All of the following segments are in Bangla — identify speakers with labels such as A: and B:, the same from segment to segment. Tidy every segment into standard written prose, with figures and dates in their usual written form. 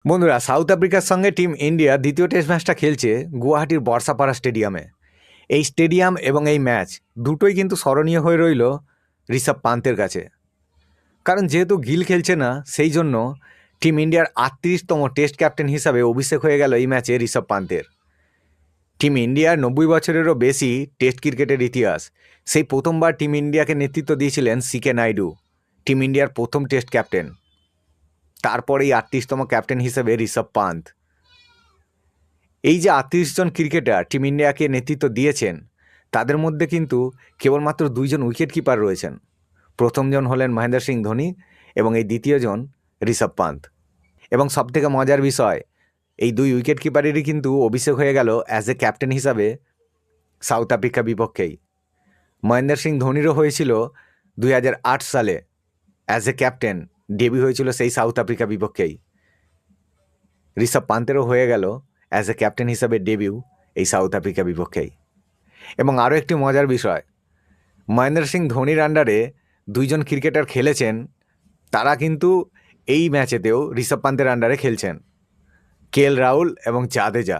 A: বন্ধুরা, সাউথ আফ্রিকার সঙ্গে টিম ইন্ডিয়া দ্বিতীয় টেস্ট ম্যাচটা খেলছে গুয়াহাটির বর্ষাপাড়া স্টেডিয়ামে। এই স্টেডিয়াম এবং এই ম্যাচ দুটোই কিন্তু স্মরণীয় হয়ে রইল ঋষভ পান্তের কাছে। কারণ যেহেতু গিল খেলছে না, সেই জন্য টিম ইন্ডিয়ার ৩৮তম টেস্ট ক্যাপ্টেন হিসাবে অভিষেক হয়ে গেল এই ম্যাচে ঋষভ পান্তের। টিম ইন্ডিয়ার ৯০ বছরেরও বেশি টেস্ট ক্রিকেটের ইতিহাস। সেই প্রথমবার টিম ইন্ডিয়াকে নেতৃত্ব দিয়েছিলেন সিকে নাইডু, টিম ইন্ডিয়ার প্রথম টেস্ট ক্যাপ্টেন। তারপরেই ৩৮তম ক্যাপ্টেন হিসেবে ঋষভ পান্ত। এই যে ৩৮ জন ক্রিকেটার টিম ইন্ডিয়াকে নেতৃত্ব দিয়েছেন, তাদের মধ্যে কিন্তু কেবলমাত্র ২ জন উইকেট কিপার রয়েছেন। প্রথমজন হলেন মহেন্দ্র সিং ধোনি এবং এই দ্বিতীয়জন ঋষভ পান্ত। এবং সবথেকে মজার বিষয়, এই ২ উইকেট কিপারেরই কিন্তু অভিষেক হয়ে গেল অ্যাজ এ ক্যাপ্টেন হিসাবে সাউথ আফ্রিকা বিপক্ষেই। মহেন্দ্র সিং ধোনিরও হয়েছিল ২০০৮ সালে অ্যাজ এ ক্যাপ্টেন, ডেবিউ হয়েছিল সেই সাউথ আফ্রিকা বিপক্ষেই। ঋষভ পান্তেরও হয়ে গেল অ্যাজ এ ক্যাপ্টেন হিসাবে ডেবিউ এই সাউথ আফ্রিকা বিপক্ষেই। এবং আরও একটি মজার বিষয়, মহেন্দ্র সিং ধোনির আন্ডারে ২ জন ক্রিকেটার খেলেছেন, তারা কিন্তু এই ম্যাচেতেও ঋষভ পান্তের আন্ডারে খেলছেন, কেএল রাহুল এবং জাদেজা।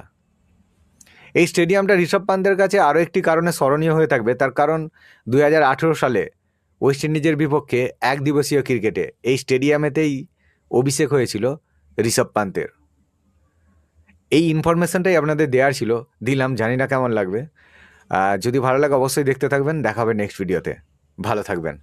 A: এই স্টেডিয়ামটা ঋষভ পান্তের কাছে আরও একটি কারণে স্মরণীয় হয়ে থাকবে। তার কারণ ২০১৮ সালে ওয়েস্ট ইন্ডিজের বিপক্ষে এক দিবসীয় ক্রিকেটে এই স্টেডিয়ামেতেই অভিষেক হয়েছিল ঋষভ পান্তের। এই ইনফরমেশনটাই আপনাদের দেওয়ার ছিল, দিলাম। জানি না কেমন লাগবে। যদি ভালো লাগে অবশ্যই দেখতে থাকবেন। দেখা হবে নেক্সট ভিডিওতে। ভালো থাকবেন।